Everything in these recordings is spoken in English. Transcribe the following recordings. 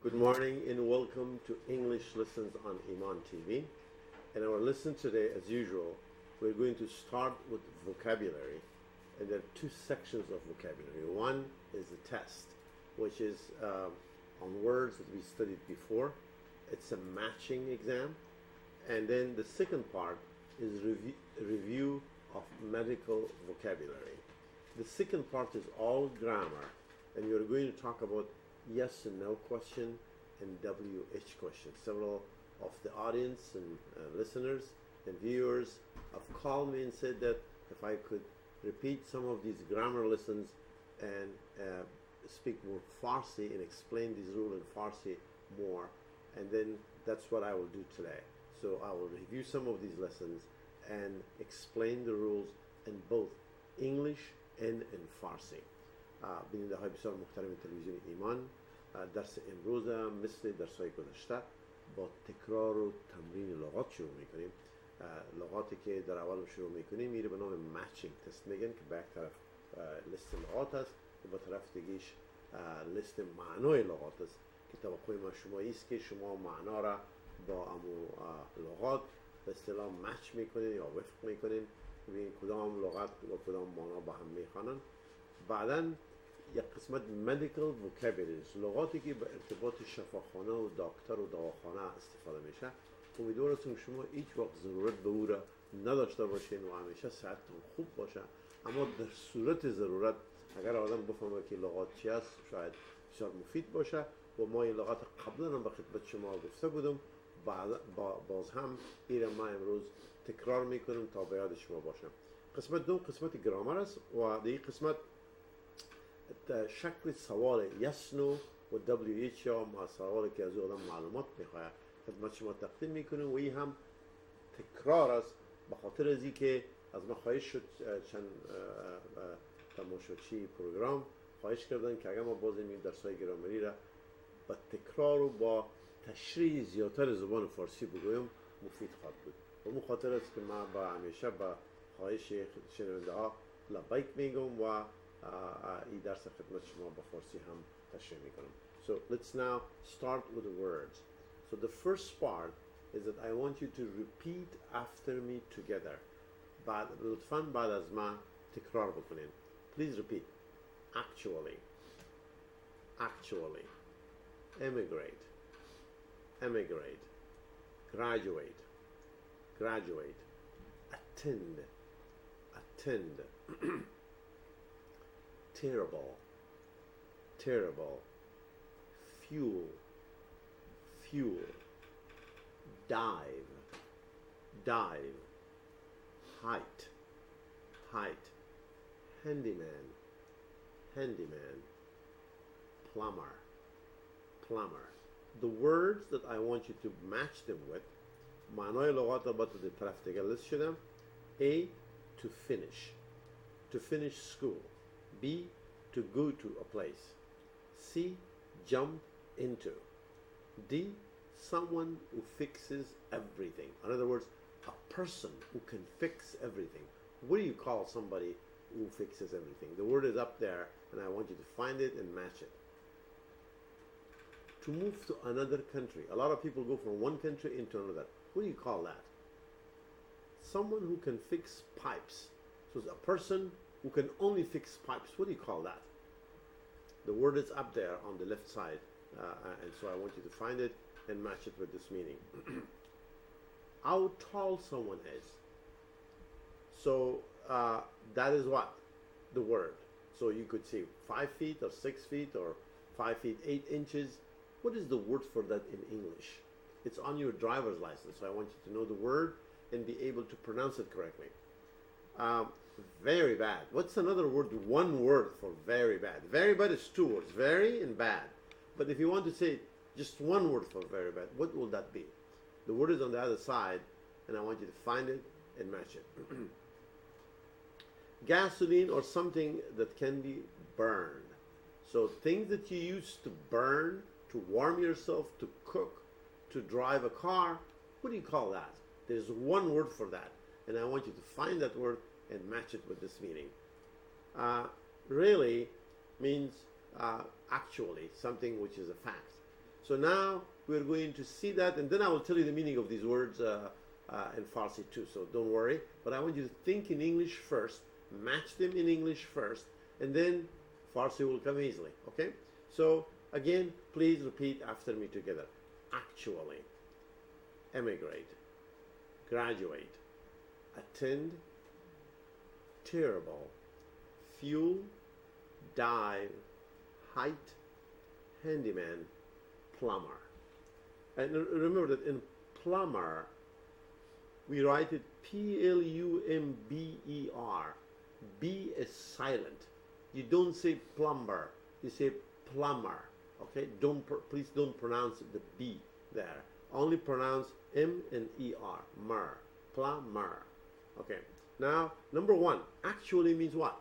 Good morning and welcome to English Lessons on Iman TV. And our lesson today, as usual, we're going to start with vocabulary. And there are two sections of vocabulary. One is the test, which is on words that we studied before. It's a matching exam. And then the second part is review of medical vocabulary. The second part is all grammar, and we're going to talk about yes and no question and WH question. Several of the audience and listeners and viewers have called me and said that if I could repeat some of these grammar lessons and speak more Farsi and explain these rules in Farsi more, and then that's what I will do today. So I will review some of these lessons and explain the rules in both English and in Farsi. بیننده های بسیار محترم تلویزیون ایمان، درس امروز مثل درس های گذشته با تکرار و تمرین لغات شروع میکنیم. لغاتی که در اول شروع میکنیم میره به نام مچینگ تست میگن که به یک طرف لیست لغات است و به طرف دیگهش لیست معنای لغات است که توقع ما شمایی است که شما معنا را با امو لغات به اصطلاح مچ میکنین یا وفق میکنین ببین کدام لغت و کدام معنا با هم میخوانن. بعداً یک قسمت medical vocabularies، لغاتی که به ارتباط شفاخانه و دکتر و دواخانه استفاده میشه. امیدوار هستم شما هیچ وقت ضرورت به او را نداشته باشین و همیشه صحتتون خوب باشه، اما در صورت ضرورت اگر آدم بفهمه که لغات چی است شاید بسیار مفید باشه. و ما این لغات قبلا هم به خدمت شما گفته بودم، باز هم این ما امروز تکرار میکنم تا به یاد شما باشه. قسمت دوم قسمت گرامر است و در این قسمت شکل سوال yes no و WH یا سوالی که از آدم معلومات میخواه خدمت شما تقدیم میکنیم و این هم تکرار است به خاطر از که از ما خواهش شد چند تماشاچی پروگرام خواهش کردن که اگر ما باز این درسای گرامری را با تکرار و با تشریح زیادتر زبان فارسی بگویم مفید خواهد بود. و مو خاطر است که ما با همیشه با خواهش شنونده ها لبیک میگم و این درس خدمت شما با فارسی هم تشریح میکنم. So let's now start with the words. So the first part is that I want you to repeat after me together. بعد لطفاً بعد از ما تکرار بکنین. Please repeat. Actually, actually, emigrate, emigrate, graduate, graduate, attend, attend, terrible, terrible, fuel, fuel, dive, dive, height, height, handyman, handyman, plumber, plumber. The words that I want you to match them with, معنای لغات را با تو طرف دیگه لیست شدم. A, to finish school. B, to go to a place. C, jump into. D, someone who fixes everything. In other words, a person who can fix everything. What do you call somebody who fixes everything? The word is up there and I want you to find it and match it. To move to another country. A lot of people go from one country into another. What do you call that? Someone who can fix pipes. So it's a person who can only fix pipes. What do you call that? The word is up there on the left side, and so I want you to find it and match it with this meaning. How tall someone is. So that is what? The word. So you could say 5 feet or 6 feet or 5 feet 8 inches. What is the word for that in English? It's on your driver's license, so I want you to know the word and be able to pronounce it correctly. Very bad. What's another word? One word for very bad. Very bad is two words, very and bad. But if you want to say just one word for very bad, what will that be? The word is on the other side, and I want you to find it and match it. Gasoline or something that can be burned. So things that you use to burn, to warm yourself, to cook, to drive a car, what do you call that? There's one word for that, and I want you to find that word and match it with this meaning. Really means actually, something which is a fact. So now we're going to see that, and then I will tell you the meaning of these words in Farsi too, so don't worry. But I want you to think in English first, match them in English first, and then Farsi will come easily, okay? So again, please repeat after me together. Actually, emigrate, graduate, attend, terrible, fuel, dive, height, handyman, plumber. And remember that in plumber, we write it Plumber. B is silent. You don't say plumber, you say plumber. Okay? Please don't pronounce the B there. Only pronounce M and ER. Mer. Plumber. Okay. Now, number one, actually means what?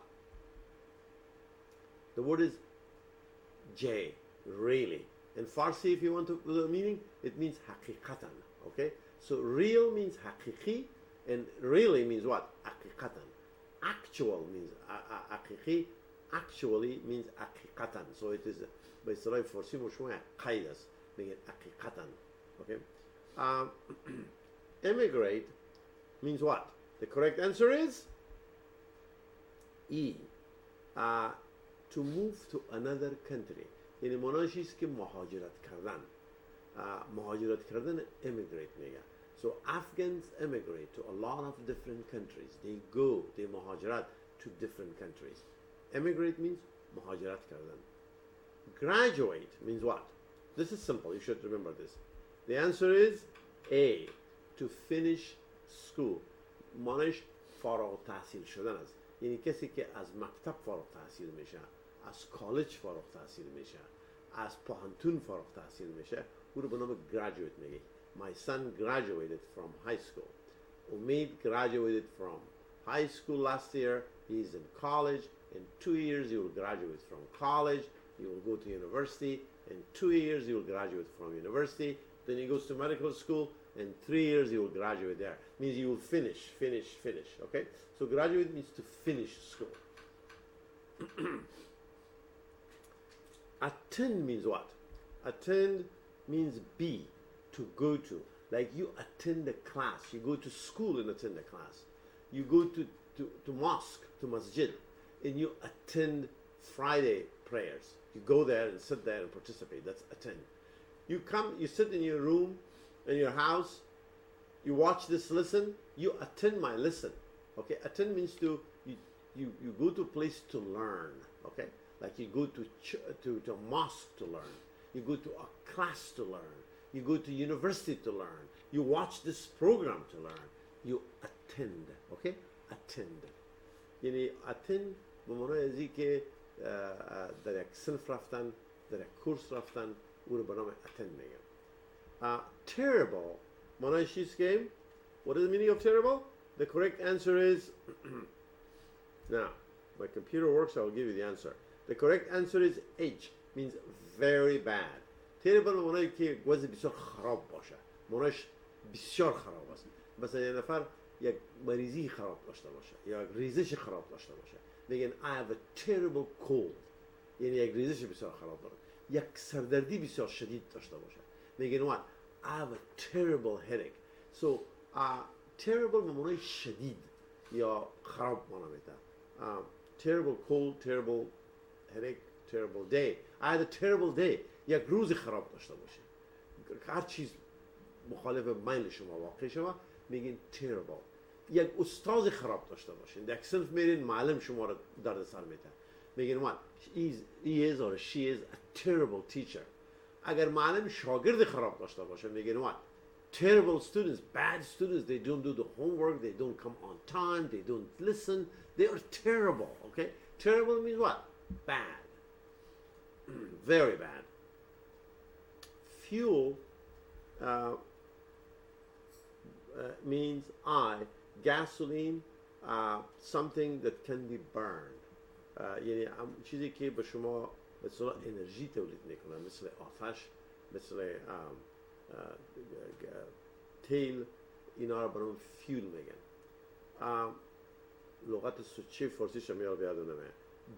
The word is J, really. In Farsi, if you want to the meaning, it means haqiqatan. Okay? So real means haqiqi, and really means what? Haqiqatan. Actual means haqiqi, actually means haqiqatan. So it is بإصطلاح فارسی مشمول قید است میگن حقیقتاً. Okay? Emigrate means what? The correct answer is E. To move to another country. یعنی معناش است که مهاجرت کردن. مهاجرت کردن emigrate میگن. So Afghans emigrate to a lot of different countries. They go, they مهاجرت to different countries. Emigrate means مهاجرت کردن. Graduate means what? This is simple, you should remember this. The answer is A. To finish school. معناش فارغ التحصیل شدن است. یعنی کسی که از مکتب فارغ تحصیل میشه، از کالج فارغ تحصیل میشه، از پانتون فارغ تحصیل میشه، او رو به نام graduate میگه. My son graduated from high school. Umid graduated from high school last year. He's in college. In 2 years, he will graduate from college. He will go to university. In 2 years, he will graduate from university. Then he goes to medical school. In 3 years, he will graduate there. Means you will finish. Okay? So graduate means to finish school. Attend means what? Attend means be, to go to. Like you attend a class. You go to school and attend a class. You go to mosque, to masjid, and you attend Friday prayers. You go there and sit there and participate. That's attend. You come, you sit in your room, in your house, you watch this lesson, you attend my lesson. Okay? Attend means you go to a place to learn. Okay? Like you go to a mosque to learn. You go to a class to learn. You go to university to learn. You watch this program to learn. You attend. Okay? Attend. یعنی attend به معنای ازی که در یک صنف رفتن، در یک کورس رفتن، او رو به نام attend میگن. Terrible معنای چیست که what is the meaning of terrible? The correct answer is now my computer works, I will give you the answer. The correct answer is H, means very bad. Terrible معنای که وضع بسیار خراب باشه. معناش بسیار خراب است. مثلا یه نفر یک مریضی خراب داشته باشه یا یک ریزش خراب داشته باشه. میگن I have a terrible cold. یعنی یک ریزش بسیار خراب داره. یک سردردی بسیار شدید داشته باشه. میگن what? I have a terrible headache. So terrible به معنای شدید یا خراب معنا میده. Terrible cold, terrible headache, terrible day. I had a terrible day. یک روز خراب داشته باشه. هر چیز مخالف میل شما واقع شما میگین terrible. یک استاد خراب داشته باشین. در صنف میرین معلم شما رو درد سر میده. میگین what? He is or she is a terrible teacher. اگر معلم شاگرد خراب داشته باشه میگین what? Terrible students, bad students, they don't do the homework, they don't come on time, they don't listen, they are terrible, okay? Terrible means what? Bad. Very bad. Fuel means gasoline, something that can be burned. یعنی چیزی که به شما مثلا انرژی تولید میکنه، مثل آتش، مثل تیل، اینا رو برام فیول میگن. لغت سوچی فارسیش هم یادم نمیاد.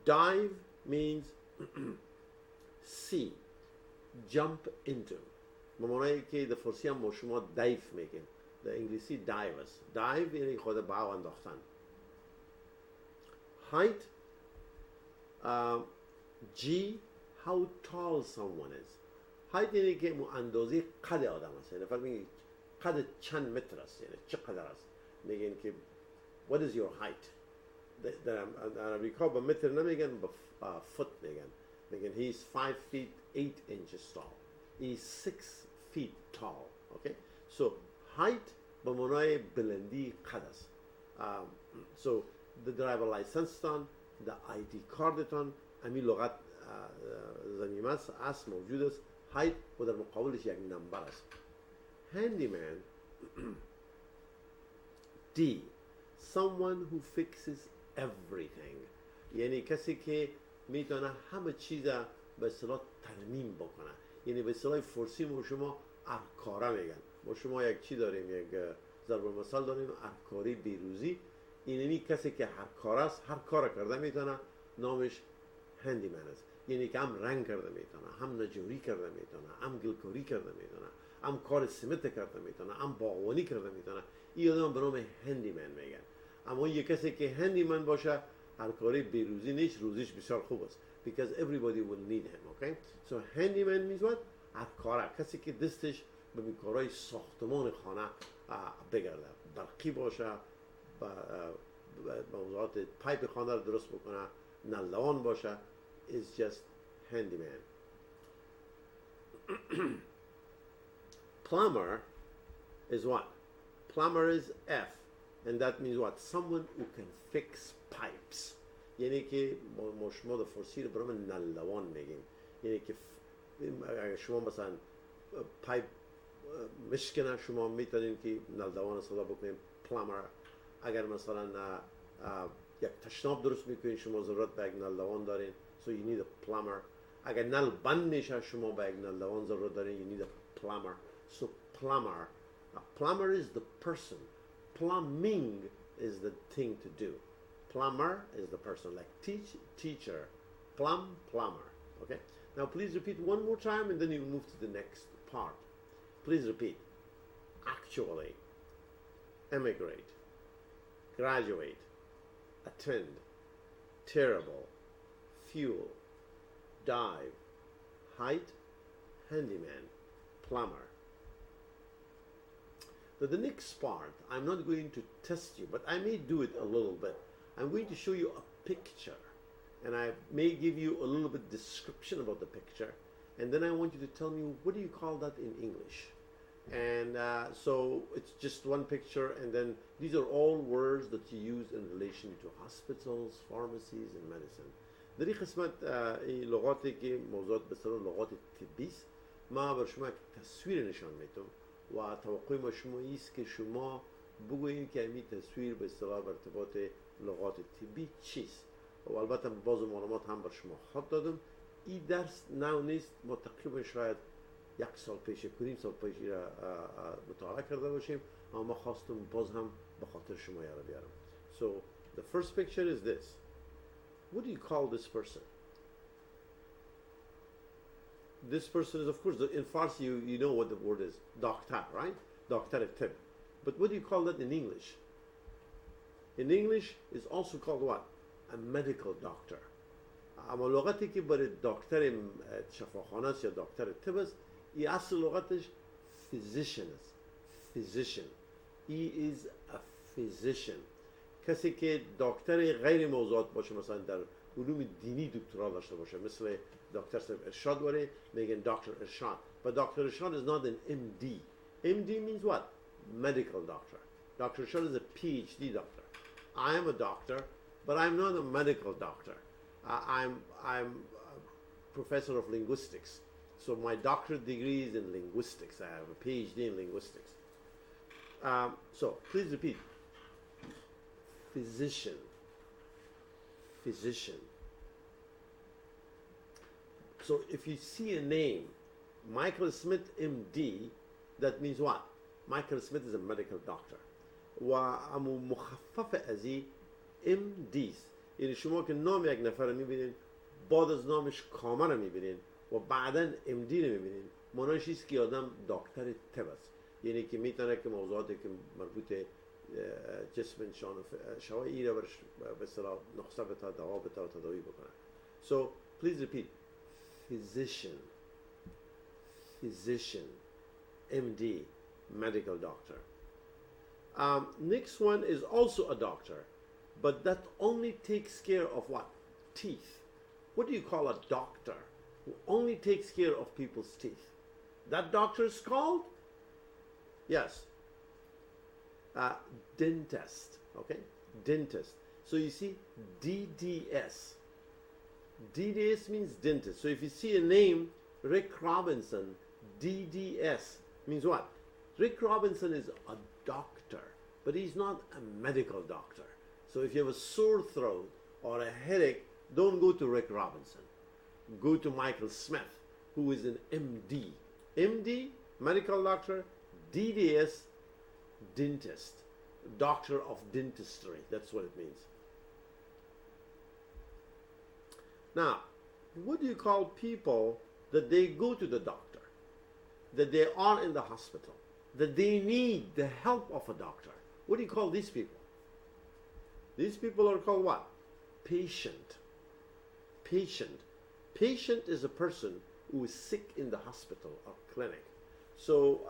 Dive means sea. jump into. به معنایی که در فارسی هم ما شما دایف میگیم، در انگلیسی دایو است. دایو یعنی خود باو انداختن. height, G, how tall someone is. height یعنی که اندازه قد آدم است. یعنی فرق میگه قد چند متر است، یعنی چقدر است. میگن که what is your height. در امریکا با متر نمیگن، با فوت میگن. میگن he is 5 feet 8 inches tall. He is 6 feet tall. Okay? So height به معنای بلندی قد است. So the driver license تان، the ID کاردتان، همین لغت زمینه است موجود است. height و در مقابلش یک نمبر است. handyman D, someone who fixes everything. یعنی کسی که میتونه همه چیز به اصطلاح ترمیم بکنه. یعنی به اصطلاح فارسی ما شما ارکاره میگن. ما شما یک چی داریم، یک ضرب المثل داریم، ارکاری بیروزی. اینمی کسی که هر کار است، هر کار کرده میتونه، نامش هندیمن است. یعنی که هم رنگ کرده میتونه، هم نجاری کرده میتونه، هم گلکاری کرده میتونه، هم کار سمت کرده میتونه، هم باغبانی کرده میتونه. این آدم به نام هندیمن میگن. اما یک کسی که هندیمن باشه، هر کاری بیروزی نیست، روزیش بسیار خوب است. Because everybody will need him, okay? So handyman means what? ارکاره، کسی که دستش به کارهای ساختمان خانه بگرده، برقی باشه، موضوعات پایپ خانه رو درست بکنه، نلوان باشه. is just handyman. Plumber is what? Plumber is F, and that means what? Someone who can fix pipes. یعنی که ما شما در فارسی رو برام نلوان میگیم. یعنی که اگر شما مثلا پایپ مشکنه، شما میتونین که نلوان صدا بکنیم plumber. اگر مثلا یک تشناب درست میکنین، شما ضرورت به یک نلوان دارین، so you need a plumber. اگر نل بند میشه، شما به یک نلوان ضرورت دارین، you need a plumber. So plumber. A plumber is the person. Plumbing is the thing to do. Plumber is the person, like teacher, plumber. Okay? Now please repeat one more time and then you move to the next part. Please repeat. Actually, emigrate, graduate, attend, terrible, fuel, dive, height, handyman, plumber. Now the next part, I'm not going to test you, but I may do it a little bit. I'm going to show you a picture, and I may give you a little bit description about the picture, and then I want you to tell me, what do you call that in English? And so it's just one picture, and then these are all words that you use in relation to hospitals, pharmacies, and medicine. در این قسمت این لغاتی که موضوعات به اصطلاح لغات طبی است، ما بر شما تصویر نشان میدم و توقع ما شما است که شما بگویید که این تصویر به اصطلاح بر ارتباط لغات طبی چیست. و البته بعض معلومات هم بر شما خواهد دادم. این درس نو نیست، ما تقریبا شاید یک سال پیش، کنیم سال پیش را مطالعه کرده باشیم، اما ما خواستم باز هم به خاطر شما یاد بیارم. So the first picture is this. What do you call this person? This person is, of course, in Farsi you know what the word is, doctor, right? Doctor tib. But what do you call that in English? In English is also called what? A medical doctor. اما لغتی که برای دکتر شفاخانه است یا دکتر طب است، این اصل لغتش physician است. Physician. He is a physician. کسی که دکتر غیر موضوعات باشه، مثلا در علوم دینی دکترا داشته باشه، مثل دکتر صاحب ارشاد واره میگن دکتر ارشاد. But Dr. Irshad is not an MD. MD means what? Medical doctor. Dr. Irshad is a PhD doctor. I am a doctor, but I'm not a medical doctor. I'm a professor of linguistics. So my doctorate degree is in linguistics. I have a PhD in linguistics. So please repeat. Physician. Physician. So if you see a name, Michael Smith MD, that means what? Michael Smith is a medical doctor. ومخفف ازی MDs. یعنی شما که نام یک نفر رو میبینین، بعد از نامش کامل رو میبینین، و بعدا MD نمیبینیم، معنیش است که آدم دکتر طب است، یعنی که میتونه که موضوعاتی که مربوط جسم انسان شوای ایره برش به اصطلاح نقصه بتا دوا بتا و تداوی بکنه. So please repeat: physician, physician, MD, medical doctor. Next one is also a doctor, but that only takes care of what? Teeth. What do you call a doctor who only takes care of people's teeth? That doctor is called, yes, dentist. Okay, dentist. So you see, DDS. DDS means dentist. So if you see a name, Rick Robinson, DDS means what? Rick Robinson is a doctor, but he's not a medical doctor. So if you have a sore throat or a headache, don't go to Rick Robinson. Go to Michael Smith, who is an MD. MD, medical doctor, DDS, dentist, doctor of dentistry. That's what it means. Now, what do you call people that they go to the doctor, that they are in the hospital, that they need the help of a doctor? What do you call these people? These people are called what? Patient. Patient. Patient is a person who is sick in the hospital or clinic. So,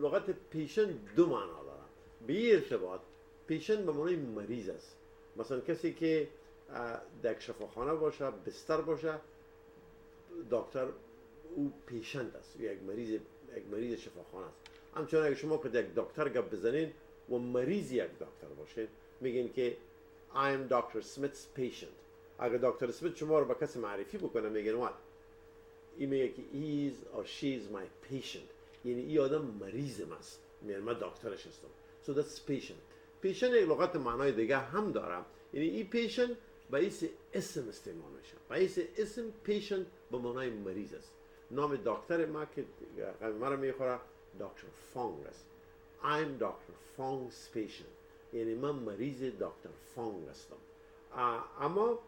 لغت پیشن دو معنا دارن. به این ارتباط پیشن به معنای مریض است. مثلا کسی که در شفاخانه باشه، بستر باشه، دکتر او پیشنت است، یک مریض شفاخانه است. همچنان اگه شما که یک دکتر گپ بزنین و مریض یک دکتر باشین، میگین که I am Dr. Smith's patient. اگه دکتر اسمیت شما رو به کسی معرفی بکنه میگن what؟ این میگه که he is or she is my patient. یعنی این آدم مریضم است، میگن من دکترش هستم. So that's patient. patient یک لغت معنای دیگه هم داره. یعنی این patient باعث اسم استعمال میشه. باعث اسم patient به معنای مریض است. نام دکتر ما که مرا میخوره دکتر فانگ است. I'm Dr. Fong's patient. یعنی من مریض دکتر فانگ هستم. اما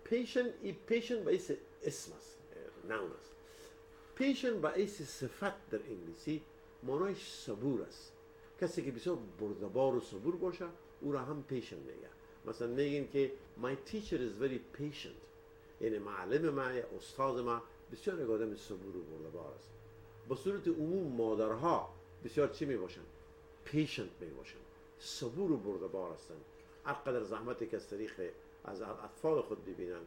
patient باعث اسم است، نام است. patient باعث صفت در انگلیسی معنایش صبور است. کسی که بسیار بردبار و صبور باشه او را هم patient میگه. مثلا میگین که my teacher is very patient. یعنی معلم ما یا استاد ما بسیار یک آدم صبور و بردبار است. به صورت عموم مادرها بسیار چی می باشن؟ patient می باشن، صبور و بردبار هستن. هر قدر زحمتی که از طریق از اطفال خود ببینن،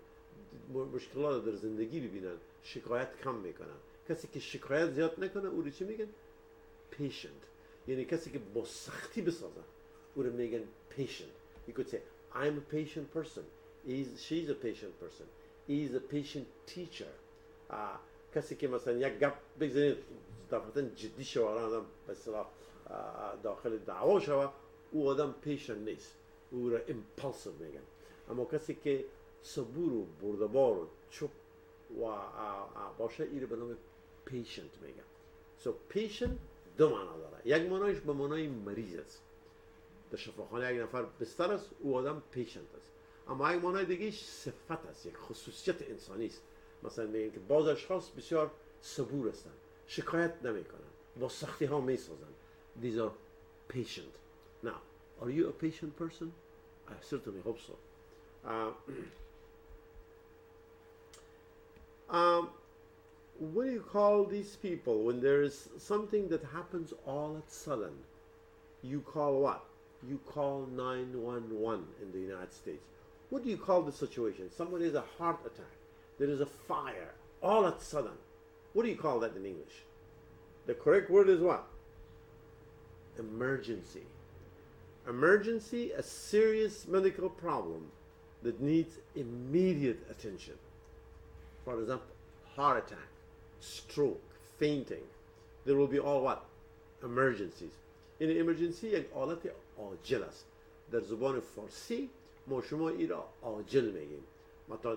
مشکلات در زندگی ببینن، شکایت کم میکنن. کسی که شکایت زیاد نکنه او رو چی میگن؟ patient. یعنی کسی که با سختی بسازه او رو میگن patient. You could say I'm a patient person. She's a patient person. He's a patient teacher. کسی که مثلا یک گپ بگذارید دفعتا جدی شوه آدم به اصطلاح داخل دعوا شوه، او آدم patient نیست، او را impulsive میگن. اما کسی که صبور و بردبار و چوب و باشه این رو به نام patient میگن. So patient دو معنا داره. یک معنایش به معنای مریض است. در شفاخانه یک نفر بستر است، او آدم patient است. اما یک معنای دیگهش صفت است، یک خصوصیت انسانی است. مثلا میگن که بعض اشخاص بسیار صبور هستند، شکایت نمیکنن، با سختی ها میسازن. These are patient. Now, are you a patient person? I certainly hope so. What do you call these people when there is something that happens all at sudden? You call what? You call 911 in the United States. What do you call the situation? Somebody has a heart attack. There is a fire all at sudden. What do you call that in English? The correct word is what? Emergency. Emergency, a serious medical problem that needs immediate attention. For example, heart attack, stroke, fainting. There will be all what? Emergencies. In an emergency یک حالت عاجل است. در زبان فارسی ما شما این را عاجل میگیم. مثلا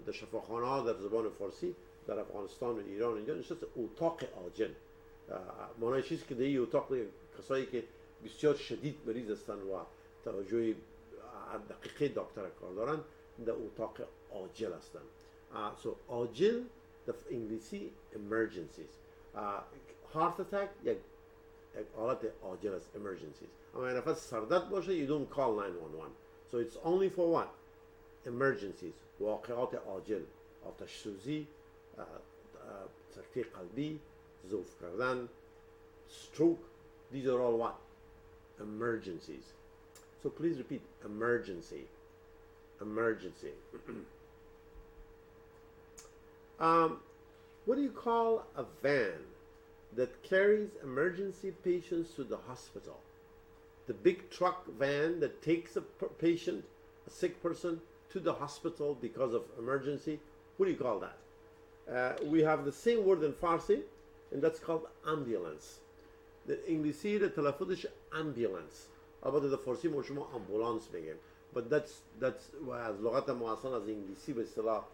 در شفاخانه ها در زبان فارسی در افغانستان و ایران اینجا نشست اتاق عاجل. معنای چیزی که در این اتاق کسایی که بسیار شدید مریض هستند و توجه دقیقه دکتر کار دارن در اتاق عاجل هستند. So عاجل در انگلیسی emergencies. heart attack یک حالت عاجل است emergencies. اما نفس سردرد باشه you don't call 911. So it's only for what? Emergencies. واقعات عاجل، آتش سوزی، سکته قلبی، ضعف کردن، stroke. These are all what? Emergencies. So please repeat emergency. Emergency. What do you call a van that carries emergency patients to the hospital? The big truck van that takes a patient, a sick person, to the hospital because of emergency. What do you call that? We have the same word in Farsi, and that's called ambulance. The انگلیسی ده تلفظش ambulance. البته در فارسی ما شما امبولانس میگیم. But that's و از لغت ما اصلا از انگلیسی به اصطلاح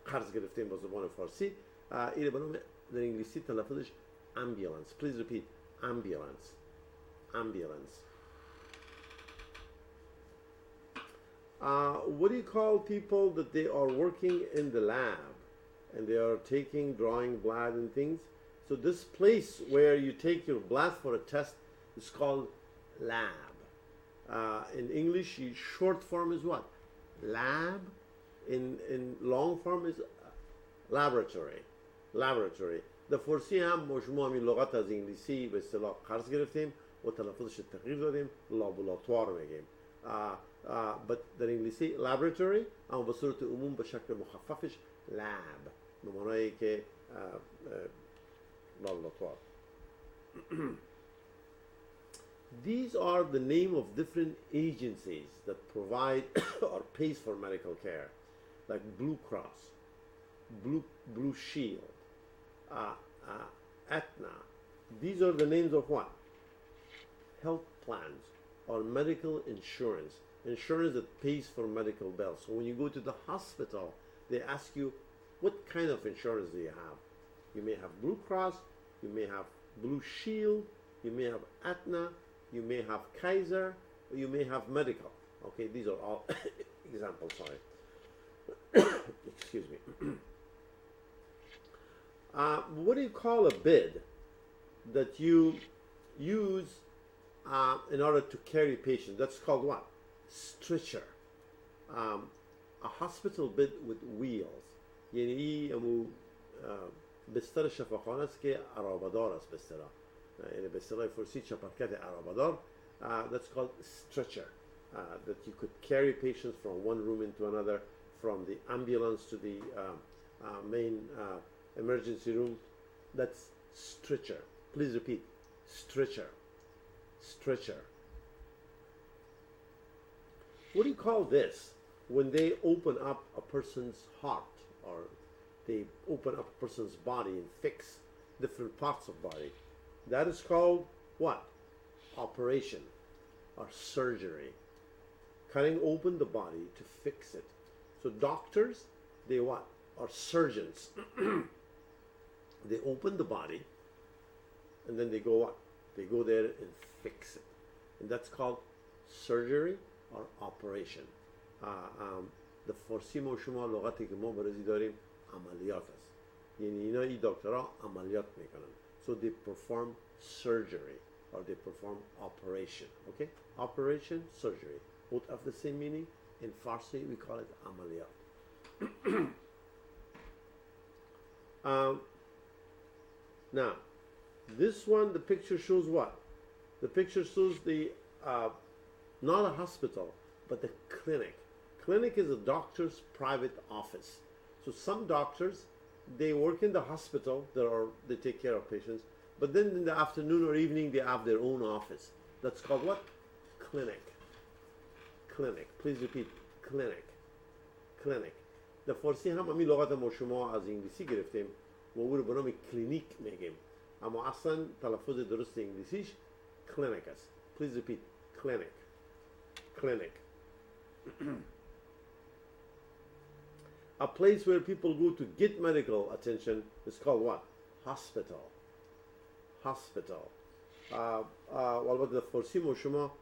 قرض گرفتیم با زبان فارسی. اینه به نام در انگلیسی تلفظش ambulance. Please repeat ambulance. Ambulance. What do you call people that they are working in the lab and they are taking, drawing blood and things? So this place where you take your blood for a test is called lab. In English, short form is what? Lab. In long form is laboratory. Laboratory. در فارسی هم ما شما همین لغت از انگلیسی به اصطلاح قرض گرفتیم و تلفظش تغییر دادیم، لابوراتوار میگیم. but در انگلیسی laboratory، اما به صورت عموم به شکل مخففش lab، به معنایی که laboratory. These are the name of different agencies that provide or pays for medical care, like Blue Cross, Blue Shield, Aetna. These are the names of what? Health plans or medical insurance. Insurance that pays for medical bills. So when you go to the hospital, they ask you, what kind of insurance do you have? You may have Blue Cross, you may have Blue Shield, you may have Aetna, you may have Kaiser, or you may have medical. Okay, these are all examples, sorry. Excuse me. What do you call a bed that you use in order to carry patients? That's called what? Stretcher. A hospital bed with wheels. یعنی امو بستر شفاخانه است که عرابه‌دار است به اصطلاح. یعنی به اصطلاح فارسی چپرکت عرابه‌دار. That's called stretcher. That you could carry patients from one room into another, from the ambulance to the main emergency room. That's stretcher. Please repeat. Stretcher. Stretcher. What do you call this when they open up a person's heart, or they open up a person's body and fix different parts of body? That is called what? Operation or surgery. Cutting open the body to fix it. So doctors, they what? Are surgeons. They open the body and then they go what? They go there and fix it. And that's called surgery or operation. The فارسی ما شما لغتی که ما برزی داریم عملیات است. یعنی اینا این دکترها عملیات میکنن. So they perform surgery or they perform operation. Okay? Operation, surgery. Both have the same meaning. In Farsi we call it amaliyat. Now, this one, the picture shows what? The picture shows the not a hospital, but the clinic. Clinic is a doctor's private office. So some doctors, they work in the hospital, they take care of patients, but then in the afternoon or evening they have their own office. That's called what? Clinic. Clinic. Please repeat. Clinic. Clinic. در فارسی هم همین لغت ما شما از انگلیسی گرفتیم و او رو به نام کلینیک میگیم، اما اصلا تلفظ درست انگلیسیش clinic است. Please repeat. Clinic. Clinic. A place where people go to get medical attention is called what? Hospital. Hospital. و البته در فارسی ما شما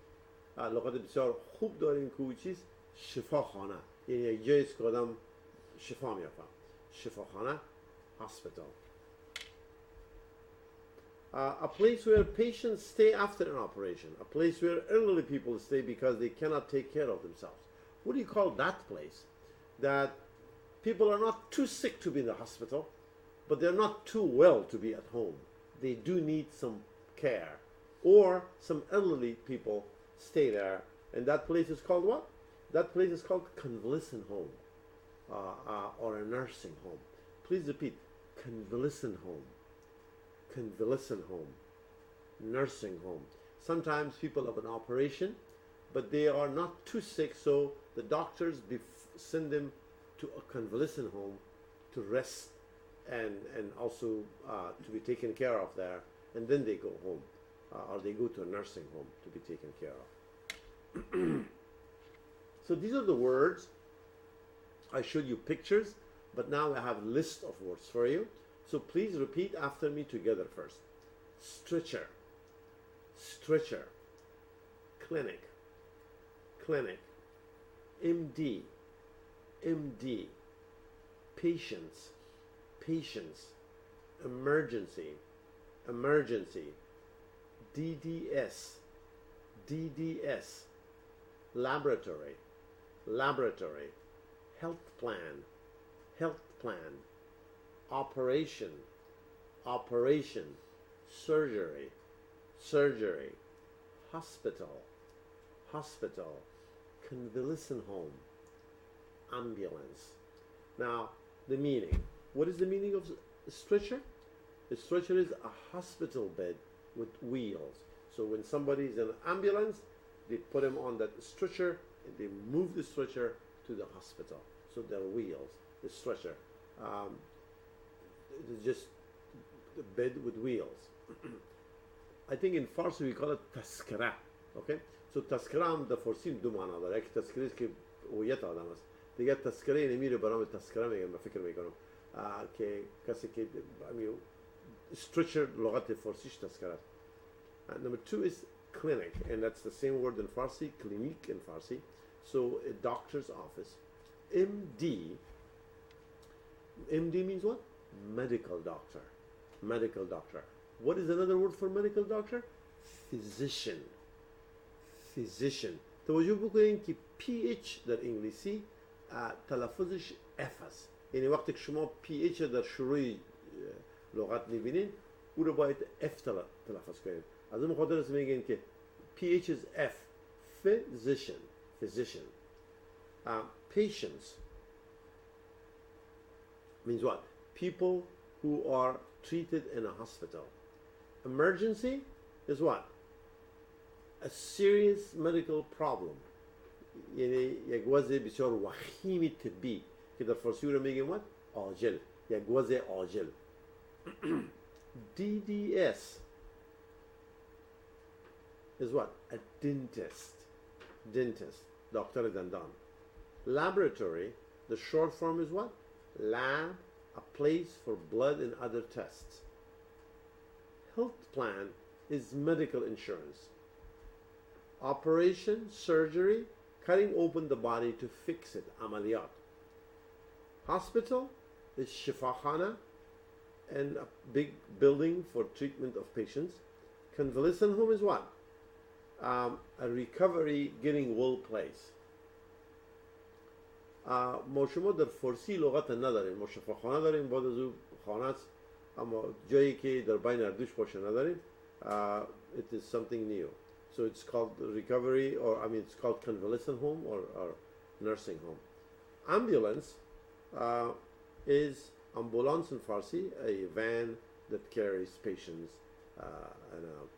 لغت بسیار خوب داریم که چیز شفاخانه، یعنی یک جایی است که آدم شفا میافم. شفاخانه hospital. A place where patients stay after an operation, a place where elderly people stay because they cannot take care of themselves. What do you call that place? That people are not too sick to be in the hospital, but they're not too well to be at home. They do need some care. Or some elderly people stay there, and that place is called what? That place is called convalescent home or a nursing home. Please repeat, convalescent home. Convalescent home, nursing home. Sometimes people have an operation, but they are not too sick, so the doctors send them to a convalescent home to rest and also to be taken care of there, and then they go home, or they go to a nursing home to be taken care of. So these are the words. I showed you pictures, but now I have a list of words for you. So please repeat after me together first. Stretcher, stretcher, clinic, clinic, MD, MD, patients, patients, emergency, emergency, DDS, DDS, laboratory, laboratory, health plan, health plan, operation, operation, surgery, surgery, hospital, hospital, convalescent home, ambulance. Now, the meaning. What is the meaning of stretcher? A stretcher is a hospital bed with wheels. So when somebody is in an ambulance, they put him on that stretcher and they move the stretcher to the hospital. So there are wheels, the stretcher. It's just a bed with wheels. I think in Farsi we call it taskara. Okay? So taskara هم در فارسی دو معنا داره. یک تذکره است که هویت آدم است. دیگه تذکره نمیره برام تذکره میگن. من فکر میکنم که کسی که stretcher لغت فارسیش تذکره است. Number 2 is clinic, and that's the same word in Farsi, clinique in Farsi. So a doctor's office. MD. MD means what? Medical doctor. Medical doctor. What is another word for medical doctor? Physician. Physician. توجه بکنین که PH در انگلیسی تلفظش F است. یعنی وقتی که شما PH در شروع لغت میبینین او رو باید F تلفظ کنین. از اون خاطر است میگن که PH is F. Physician. Physician. Patients means what? People who are treated in a hospital. Emergency is what? A serious medical problem. یعنی یک وضع بسیار وخیم طبی که در فارسی رو میگیم what? عاجل. یک وضع عاجل. DDS is what? A dentist. Dentist. دکتر دندان. Laboratory, the short form is what? Lab, a place for blood and other tests. Health plan is medical insurance. Operation, surgery, cutting open the body to fix it, amaliyat. Hospital is shifakhana, and a big building for treatment of patients. Convalescent home is what? A recovery, getting well place. ما شما در فارسی لغت نداریم. ما شفاخانه داریم، بعد از او خانه است، اما جایی که در بین اردوش باشه نداریم. It is something new. So it's called recovery, or I mean it's called convalescent home or nursing home. Ambulance is ambulance in Farsi, a van that carries patients in an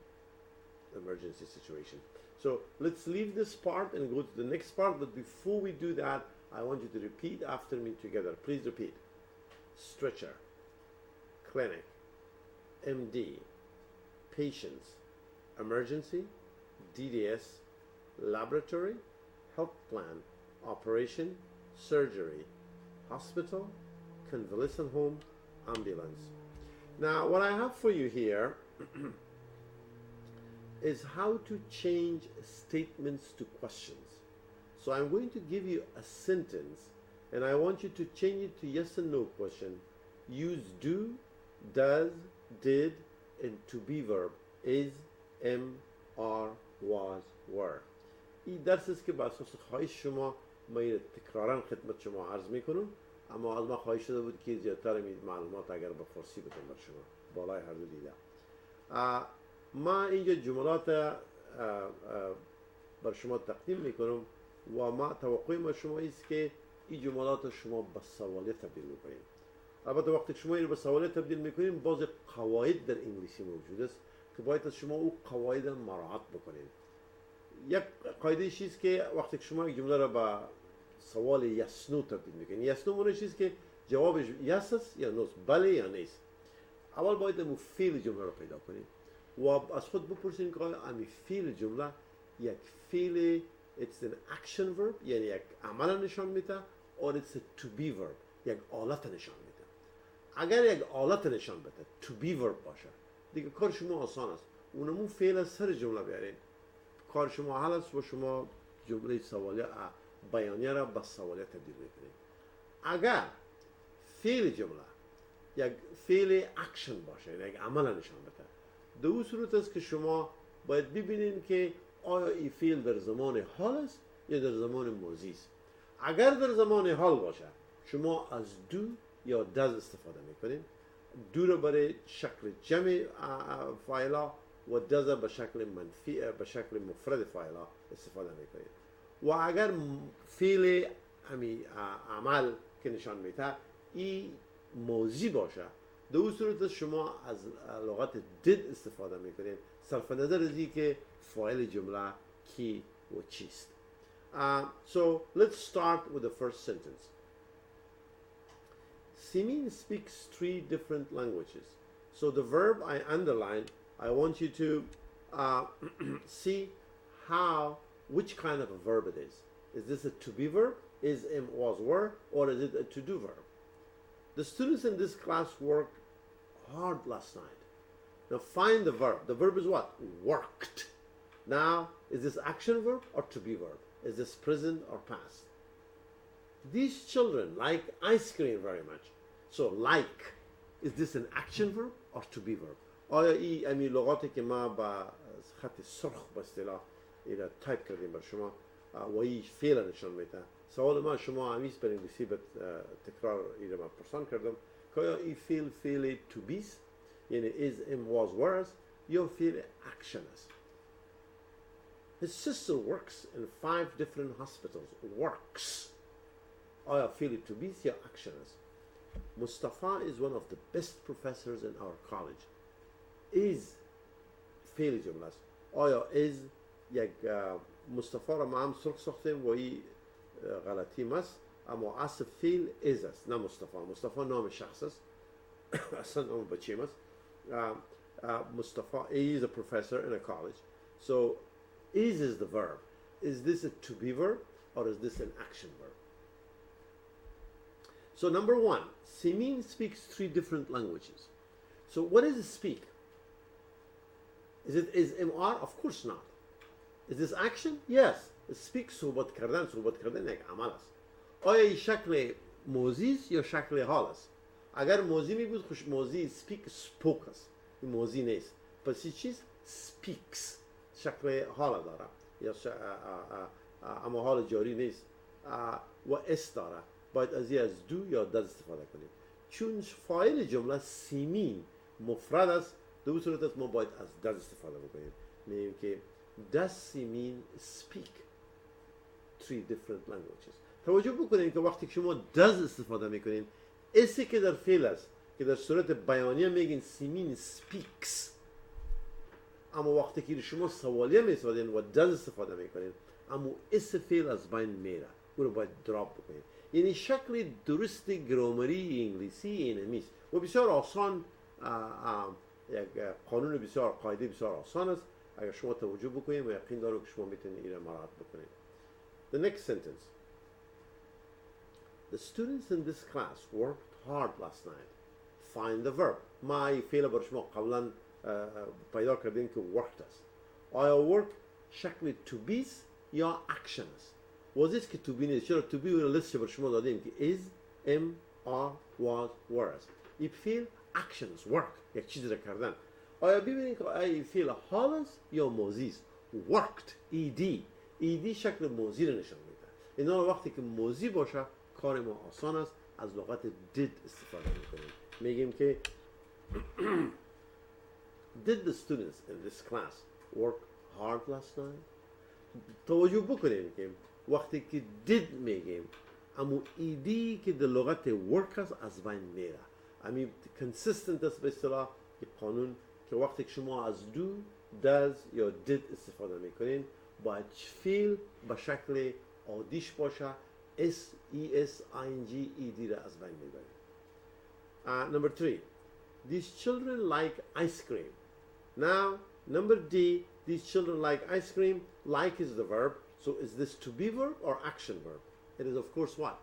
emergency situation. So let's leave this part and go to the next part, but before we do that, I want you to repeat after me together. Please repeat. Stretcher, clinic, MD, patients, emergency, DDS, laboratory, health plan, operation, surgery, hospital, convalescent home, ambulance. Now, what I have for you here is how to change statements to questions. So I'm going to give you a sentence, and I want you to change it to yes and no question. Use do, does, did, and to be verb is, am, are, was, were. این درس است که بر اساس خواهش شما ما تکرارا خدمت شما عرض میکنم، اما از ما خواهش شده بود که زیادتر معلومات اگر به فارسی بدم بر شما بالای هر دو دیده. ما اینجا جملات بر شما تقدیم میکنم و ما توقع ما شما است که این جملات شما به سواله تبدیل میکنیم. البته وقتی شما این به سواله تبدیل میکنیم باز قواعد در انگلیسی موجود است که باید از شما او قواعد مراعات بکنید. یک قاعده چیست که وقتی شما یک جمله را به سوال یس نو تبدیل میکنید، یس نو معنی چیست که جوابش یس است یا نو، بله یا نیست. اول باید مو فعل جمله را پیدا کنید و از خود بپرسید که آیا امی فعل جمله یک فعل it's an action verb یعنی یک عمل نشان میده or it's a to be verb یک حالت نشان میده. اگر یک حالت نشان بده to be verb باشه دیگه کار شما آسان است، اونمو فعل سر جمله بیارین، کار شما حل است و شما جمله سوالیه بیانیه را به سوالیه تبدیل میکنید. اگر فعل جمله یک فعل اکشن باشه یک عمل نشان بده، دو صورت است که شما باید ببینید که آیا این فعل در زمان حال است یا در زمان ماضی است. اگر در زمان حال باشه شما از دو یا دز استفاده میکنید، دو را برای شکل جمع فاعلا و دز به شکل منفی به شکل مفرد فاعلا استفاده میکنید. و اگر فعل عمل که نشان میده این ماضی باشه، دو صورت شما از لغت did استفاده میکنید صرف نظر از این که فاعل جمله کی و چیست. So let's start with the first sentence. Simin speaks 3 different languages. So the verb I underlined, I want you to see which kind of a verb it is. Is this a to be verb, is, am, was, were, or is it a to do verb? The students in this class worked hard last night. Now find the verb. The verb is what? Worked. Now, is this action verb or to be verb? Is this present or past? These children like ice cream very much. So like, is this an action verb or to be verb? آیا این امی لغاتی که ما با خط سرخ به اصطلاح اینا تایپ کردیم بر شما و این فعل نشان میده. سوال ما شما همیشه بر انگلیسی به تکرار اینا ما پرسان کردم که آیا این فعل to be یعنی is, am, was, were است یا فعل action است. His sister works in 5 different hospitals. Works. آیا فعل to be یا action است. Mustafa is one of the best professors in our college. Is فعل جمله است. آیا is یک مصطفی را ما هم سرخ ساختیم و این غلطی است، اما اصل فعل is است نه مصطفی. مصطفی نام شخص است اصلا نام بچه است. Mustafa is a professor in a college. So is the verb. Is this a to be verb or is this an action verb? So number 1, Simin speaks 3 different languages. So what is speak? Is MR? Of course not. Is this action? Yes. Speak صحبت کردن یک عمل است. آیا این شکل ماضی است یا شکل حال است؟ اگر ماضی می بود خوش ماضی speak spoke است. این ماضی نیست. پس این چیز speaks شکل حال داره یا اما حال جاری نیست و اس داره. باید از دو یا دز استفاده کنیم. چون فاعل جمله سیمین مفرد است، دو صورت است ما باید از دز استفاده بکنیم. میگیم که does سیمین speak 3 different languages. توجه بکنید که وقتی شما does استفاده میکنین اسی که در فعل است که در صورت بیانیه میگین سیمین speaks، اما وقتی که شما سوالیه میسازین و does استفاده میکنین اما اس فعل از بین میره، اون رو باید دراپ بکنید. یعنی شکل درست گرامری انگلیسی اینه است و بسیار آسان، یک قانون بسیار قاعده بسیار آسان است. اگر شما توجه بکنید و یقین دارم که شما میتونید این را مراعات بکنید. The next sentence. The students in this class worked hard last night. Find the verb. ما این فعل بر شما قبلا پیدا کردیم که worked است. آیا work شکل to be یا action است؟ was is که to be نیست. چرا to be رو لیست بر شما دادیم که is am are was were است. این فعل actions work یک چیزی را کردن. آیا ببینید که آیا این فعل حال است یا ماضی است. worked ed شکل ماضی را نشان میده. اینا رو وقتی که ماضی باشه کار ما آسان است. از لغت did استفاده میکنیم. میگیم که did the students in this class work hard last night? توجه بکنیم که وقتی که did میگیم اما ایدی که در لغت work است از بین میره. امی consistent است به اصطلاح قانون که وقتی که شما از do, does یا did استفاده میکنین باید فعل به شکل عادیش باشه s, es, ing, ed را از بین میبریم. Number 3. These children like ice cream. Now, number D, these children like ice cream. Like is the verb. So is this to be verb or action verb? It is of course what?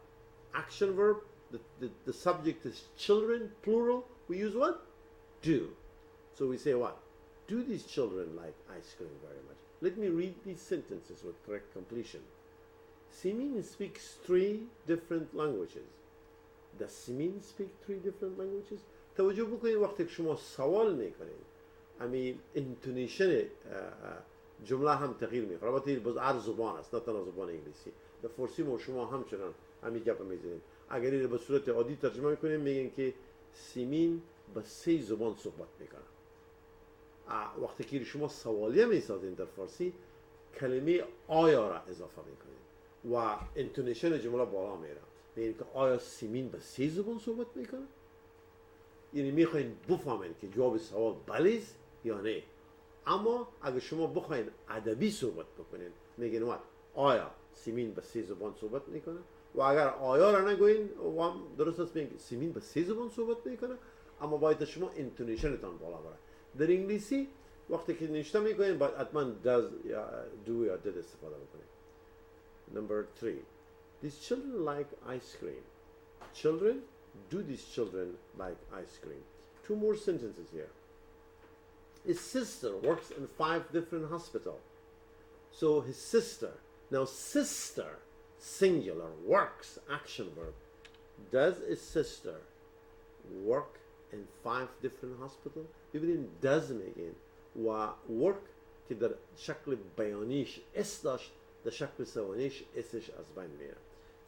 Action verb. The subject is children, plural. We use what? Do. So we say what? Do these children like ice cream very much? Let me read these sentences with correct completion. Simin speaks 3 different languages. Does Simin speak 3 different languages? توجه بکنید وقتی که شما سوال میکنید امی انتونیشن جمله هم تغییر میکنه. البته باز هر زبان است نه تنها زبان انگلیسی. در فارسی ما شما همچنان همین گپ میزنید. اگر این به صورت عادی ترجمه میکنیم میگن که سیمین با 3 زبان صحبت میکنه. وقتی که شما سوالیه میسازید در فارسی کلمه آیا را اضافه میکنید و انتونیشن جمله بالا میره. میگن که آیا سیمین با 3 زبان صحبت میکنه؟ یعنی میخواین بفهمین که جواب سوال بله یا نه. اما اگر شما بخواین ادبی صحبت بکنین میگین what؟ آیا سیمین با 3 زبان صحبت میکنه؟ و اگر آیا را نگوین و درست است میگین سیمین با 3 زبان صحبت میکنه اما باید شما انتونیشنتان بالا بره. در انگلیسی وقتی که نوشته میکنین باید حتما does یا do یا did استفاده بکنین. Number 3. These children like ice cream. Children, do these children like ice cream? 2 more sentences here. His sister works in 5 different hospitals. So his sister, now sister, singular, works, action verb. Does his sister work in 5 different hospitals? ببینید does میگین و work که در شکل بیانیش اس داشت در شکل ثوانیش اسش از بین میره.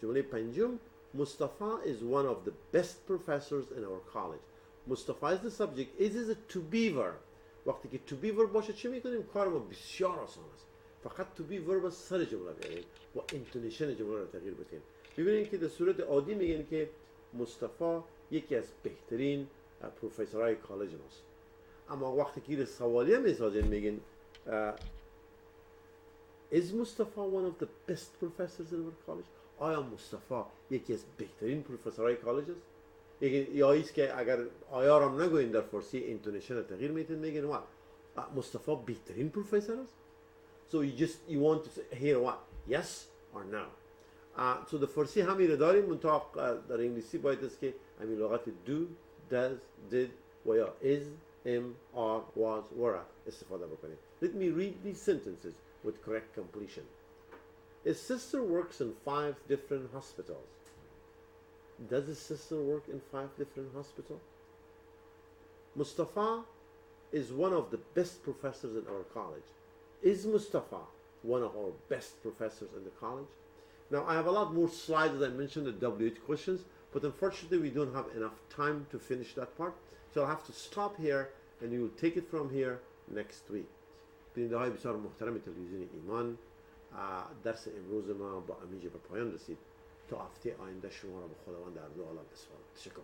جمله پنجم Mustafa is one of the best professors in our college. Mustafa is the subject. Is a to be verb. وقتی که to be verb باشه چی میکنیم؟ کار ما بسیار آسان است. فقط to be verb سر جمله بیاریم و انتونیشن جمله رو تغییر بدیم. ببینید که در صورت عادی میگن که مصطفی یکی از بهترین پروفسورهای کالج ماست. اما وقتی که سوالیه میسازین میگن Is Mustafa one of the best professors in our college? آیا مصطفی یکی از بهترین پروفسورهای کالج است؟ یا ایست که اگر آیا را نگوین در فارسی انتونیشن تغییر میتین میگن what؟ مصطفی بهترین پروفسور است؟ So you want to hear what? Yes or no. So در فارسی همین رو داریم منطقه در انگلیسی باید است که همین لغت do, does, did و یا is, am, are, was, were استفاده بکنیم. Let me read these sentences with correct completion. His sister works in 5 different hospitals. Does his sister work in 5 different hospitals? Mustafa is one of the best professors in our college. Is Mustafa one of our best professors in the college? Now, I have a lot more slides, as I mentioned, the W8 questions, but unfortunately, we don't have enough time to finish that part. So I'll have to stop here, and we will take it from here next week. بیننده های بسیار محترم تلویزیون ایمان درس امروز ما با امید به پایان رسید تا هفته آینده شما را به خداوند در دو عالم بسپارم. تشکر.